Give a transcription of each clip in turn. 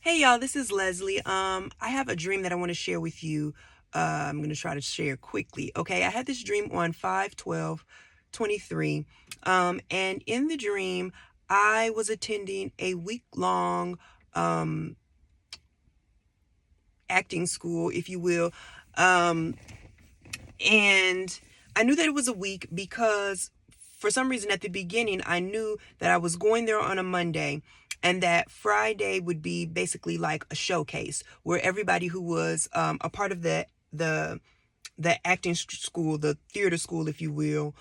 Hey y'all, this is Leslie. I have a dream that I want to share with you. I'm going to try to share quickly. Okay, I had this dream on 5/12/23. And in the dream, I was attending a week-long acting school, if you will. Um, and I knew that it was a week because for some reason at the beginning I knew that I was going there on a Monday and that Friday would be basically like a showcase where everybody who was a part of the acting school, the theater school, if you will,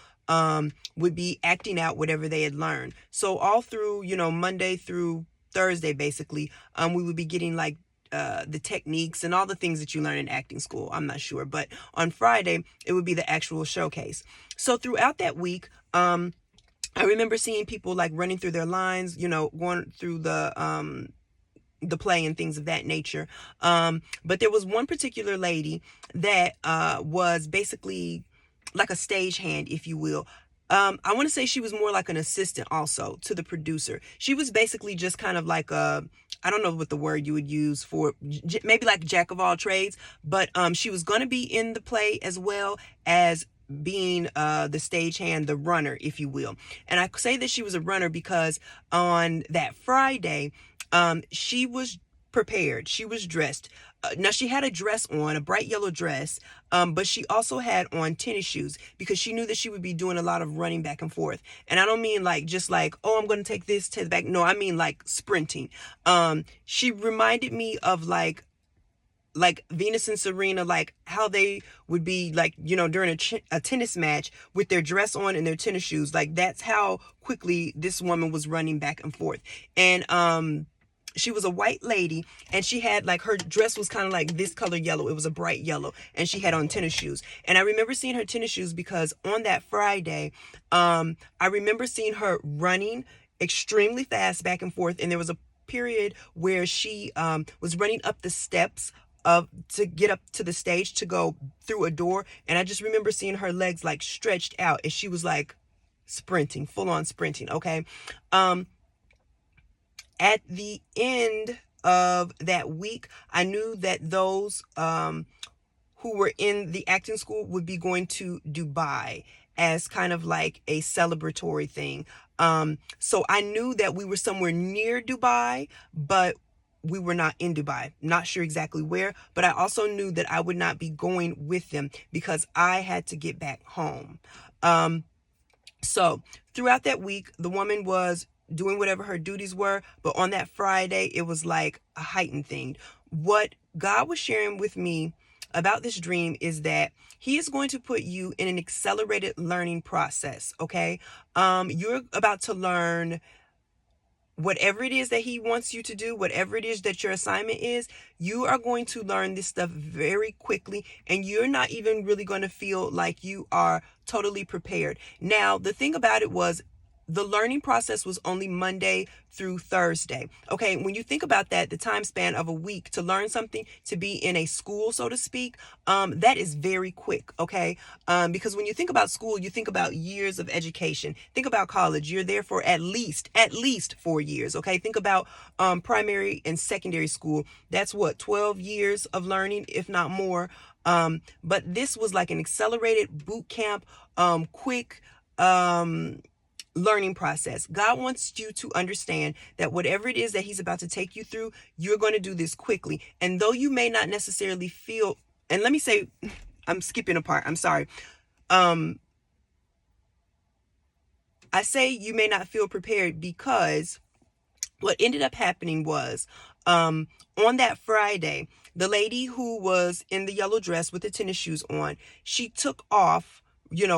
would be acting out whatever they had learned. So all through, Monday through Thursday, basically, we would be getting like the techniques and all the things that you learn in acting school. I'm not sure, but on Friday it would be the actual showcase. So throughout that week, I remember seeing people like running through their lines, going through the play and things of that nature. But there was one particular lady that was basically like a stagehand, if you will. I want to say she was more like an assistant also to the producer. She was basically just kind of like I don't know what the word you would use for, maybe like jack of all trades, but she was going to be in the play as well as being the stagehand, the runner, if you will. And I say that she was a runner because on that Friday, she was prepared. She was dressed. Now she had a dress on, a bright yellow dress, but she also had on tennis shoes because she knew that she would be doing a lot of running back and forth. And I don't mean like just like, oh, I'm going to take this to the back. No, I mean like sprinting. She reminded me of like Venus and Serena, like how they would be like, during a tennis match with their dress on and their tennis shoes. Like that's how quickly this woman was running back and forth. And she was a white lady and she had like her dress was kind of like this color yellow. It was a bright yellow and she had on tennis shoes. And I remember seeing her tennis shoes because on that Friday, I remember seeing her running extremely fast back and forth. And there was a period where she was running up the steps to get up to the stage to go through a door. And I just remember seeing her legs like stretched out and she was like sprinting, full on sprinting. Okay. At the end of that week, I knew that those who were in the acting school would be going to Dubai as kind of like a celebratory thing. So I knew that we were somewhere near Dubai, but we were not in Dubai. Not sure exactly where, but I also knew that I would not be going with them because I had to get back home. So throughout that week, the woman was doing whatever her duties were, but on that Friday, it was like a heightened thing. What God was sharing with me about this dream is that he is going to put you in an accelerated learning process. Okay. You're about to learn whatever it is that he wants you to do, whatever it is that your assignment is. You are going to learn this stuff very quickly and you're not even really going to feel like you are totally prepared. Now, the thing about it was the learning process was only Monday through Thursday. Okay, when you think about that, the time span of a week to learn something, to be in a school, so to speak, that is very quick. Okay, because when you think about school, you think about years of education. Think about college; you're there for at least 4 years. Okay, think about primary and secondary school. That's what 12 years of learning, if not more. But this was like an accelerated boot camp, quick. Learning process. God wants you to understand that whatever it is that he's about to take you through, you're going to do this quickly. And though you may not necessarily feel, and let me say, I'm skipping a part. I'm sorry. I say you may not feel prepared because what ended up happening was on that Friday, the lady who was in the yellow dress with the tennis shoes on, she took off,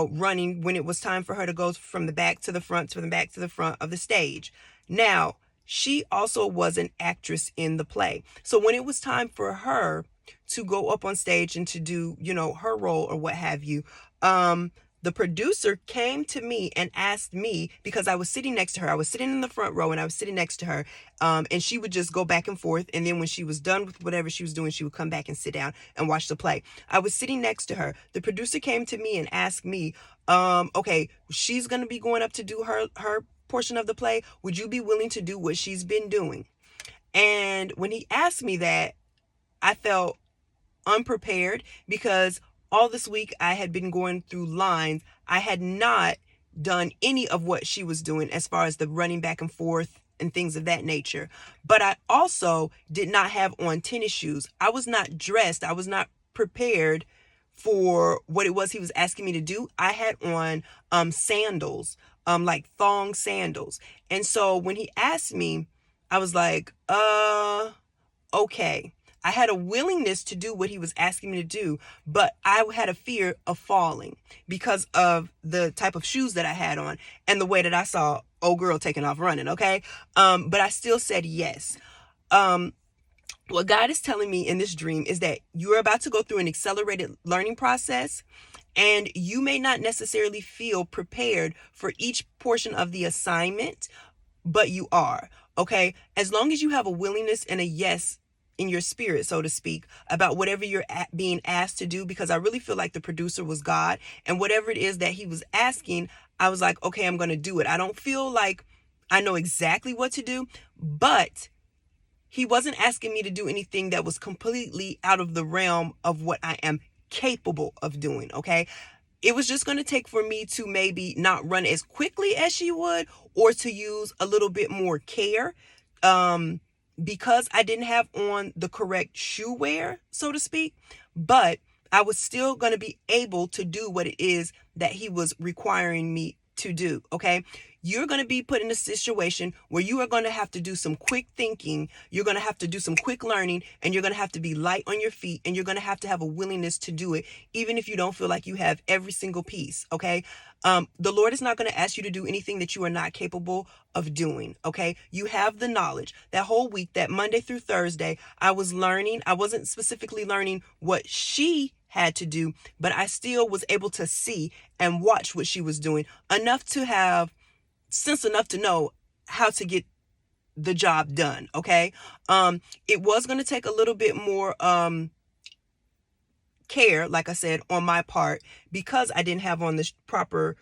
running when it was time for her to go from the back to the front, to the back to the front of the stage. Now, she also was an actress in the play. So when it was time for her to go up on stage and to do, her role or what have you, the producer came to me and asked me, because I was sitting next to her. I was sitting in the front row and I was sitting next to her. And she would just go back and forth. And then when she was done with whatever she was doing, she would come back and sit down and watch the play. I was sitting next to her. The producer came to me and asked me, okay, she's going to be going up to do her portion of the play. Would you be willing to do what she's been doing? And when he asked me that, I felt unprepared because all this week I had been going through lines. I had not done any of what she was doing as far as the running back and forth and things of that nature. But I also did not have on tennis shoes. I was not dressed. I was not prepared for what it was he was asking me to do. I had on sandals, like thong sandals. And so when he asked me, I was like, okay. I had a willingness to do what he was asking me to do, but I had a fear of falling because of the type of shoes that I had on and the way that I saw old girl taking off running. Okay. But I still said yes. What God is telling me in this dream is that you're about to go through an accelerated learning process, and you may not necessarily feel prepared for each portion of the assignment, but you are. Okay. As long as you have a willingness and a yes in your spirit, so to speak, about whatever you're being asked to do, because I really feel like the producer was God, and whatever it is that he was asking, I was like, okay, I'm going to do it. I don't feel like I know exactly what to do, but he wasn't asking me to do anything that was completely out of the realm of what I am capable of doing. Okay. It was just going to take for me to maybe not run as quickly as she would, or to use a little bit more care. Because I didn't have on the correct shoe wear, so to speak, but I was still going to be able to do what it is that he was requiring me to do. Okay. You're going to be put in a situation where you are going to have to do some quick thinking. You're going to have to do some quick learning, and you're going to have to be light on your feet, and you're going to have a willingness to do it, even if you don't feel like you have every single piece. Okay. The Lord is not going to ask you to do anything that you are not capable of doing. Okay. You have the knowledge. That whole week, that Monday through Thursday, I was learning. I wasn't specifically learning what she had to do, but I still was able to see and watch what she was doing enough to have sense enough to know how to get the job done. Okay. It was going to take a little bit more, care, like I said, on my part, because I didn't have on the proper,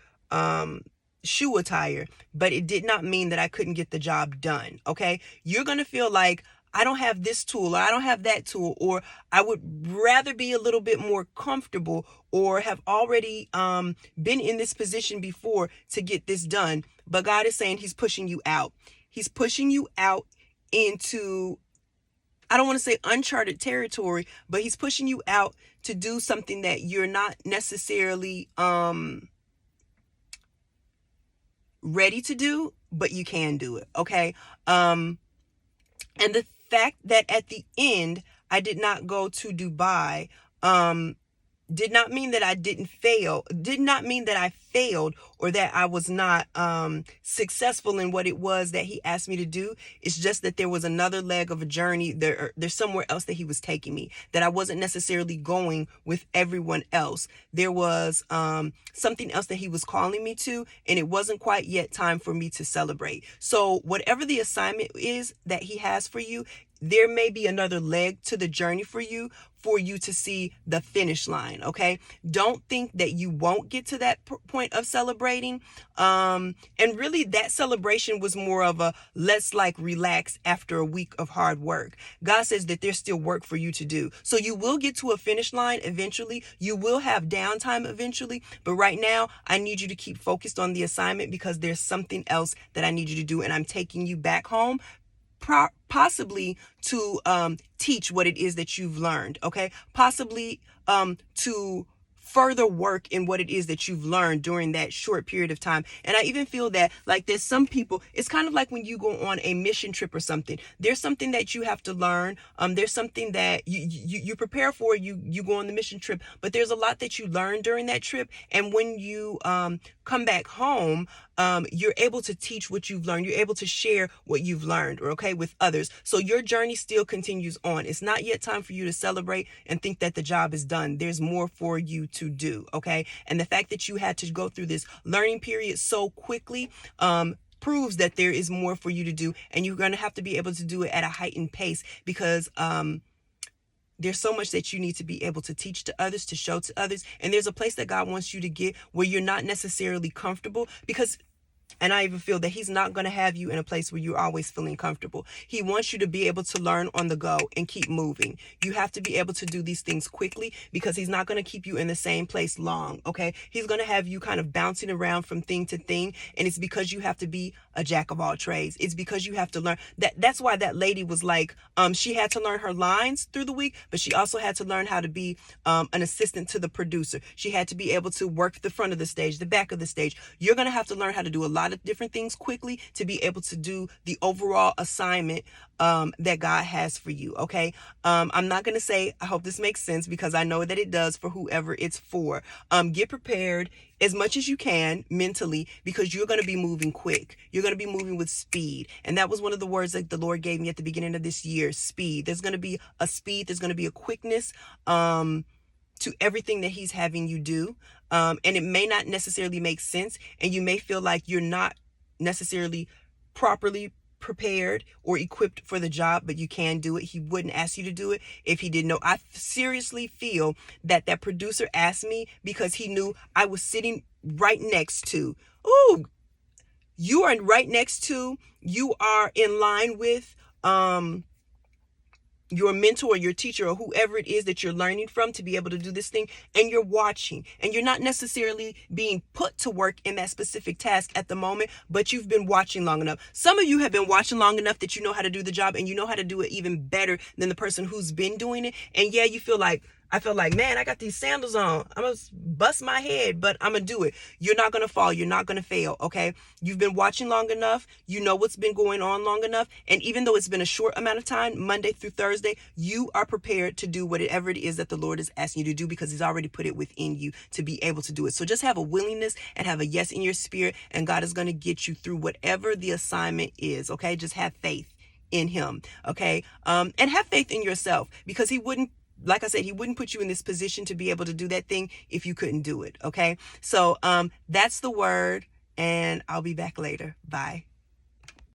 shoe attire, but it did not mean that I couldn't get the job done. Okay. You're going to feel like I don't have this tool, or I don't have that tool, or I would rather be a little bit more comfortable, or have already been in this position before to get this done. But God is saying he's pushing you out. He's pushing you out into, I don't want to say uncharted territory, but he's pushing you out to do something that you're not necessarily ready to do, but you can do it. Okay. And the fact that at the end I did not go to Dubai did not mean that I didn't fail, did not mean that I failed, or that I was not successful in what it was that he asked me to do. It's just that there was another leg of a journey. There's somewhere else that he was taking me, that I wasn't necessarily going with everyone else. There was something else that he was calling me to, and it wasn't quite yet time for me to celebrate. So whatever the assignment is that he has for you, there may be another leg to the journey for you to see the finish line. Okay. Don't think that you won't get to that point of celebrating. And really that celebration was more of a, let's like relax after a week of hard work. God says that there's still work for you to do. So you will get to a finish line eventually. You will have downtime eventually. But right now I need you to keep focused on the assignment, because there's something else that I need you to do. And I'm taking you back home, possibly to teach what it is that you've learned. Okay. Possibly to further work in what it is that you've learned during that short period of time. And I even feel that like there's some people, it's kind of like when you go on a mission trip or something, there's something that you have to learn. There's something that you prepare for, you go on the mission trip, but there's a lot that you learn during that trip. And when you come back home, you're able to teach what you've learned. You're able to share what you've learned, okay, with others. So your journey still continues on. It's not yet time for you to celebrate and think that the job is done. There's more for you to do, okay? And the fact that you had to go through this learning period so quickly proves that there is more for you to do, and you're going to have to be able to do it at a heightened pace, because there's so much that you need to be able to teach to others, to show to others. And there's a place that God wants you to get where you're not necessarily comfortable, because And I even feel that he's not going to have you in a place where you're always feeling comfortable. He wants you to be able to learn on the go and keep moving. You have to be able to do these things quickly because he's not going to keep you in the same place long, okay? He's going to have you kind of bouncing around from thing to thing, and it's because you have to be a jack of all trades. It's because you have to learn. That's why that lady was like, she had to learn her lines through the week, but she also had to learn how to be an assistant to the producer. She had to be able to work the front of the stage, the back of the stage. You're going to have to learn how to do a lot of different things quickly to be able to do the overall assignment that God has for you. Okay. I'm not going to say, I hope this makes sense, because I know that it does for whoever it's for. Get prepared as much as you can mentally, because you're going to be moving quick. You're going to be moving with speed. And that was one of the words that the Lord gave me at the beginning of this year, speed. There's going to be a speed. There's going to be a quickness, to everything that he's having you do. And it may not necessarily make sense. And you may feel like you're not necessarily properly prepared or equipped for the job, but you can do it. He wouldn't ask you to do it if he didn't know. I seriously feel that producer asked me because he knew I was sitting right next to, you are right next to, you are in line with, your mentor, your teacher, or whoever it is that you're learning from to be able to do this thing, and you're watching, and you're not necessarily being put to work in that specific task at the moment, but you've been watching long enough. Some of you have been watching long enough that you know how to do the job, and you know how to do it even better than the person who's been doing it. And yeah, you feel like, I feel like, man, I got these sandals on. I'm going to bust my head, but I'm going to do it. You're not going to fall. You're not going to fail, okay? You've been watching long enough. You know what's been going on long enough. And even though it's been a short amount of time, Monday through Thursday, you are prepared to do whatever it is that the Lord is asking you to do, because he's already put it within you to be able to do it. So just have a willingness and have a yes in your spirit, and God is going to get you through whatever the assignment is, okay? Just have faith in him, okay? And have faith in yourself, because he wouldn't, like I said, he wouldn't put you in this position to be able to do that thing if you couldn't do it. Okay. So, that's the word, and I'll be back later. Bye.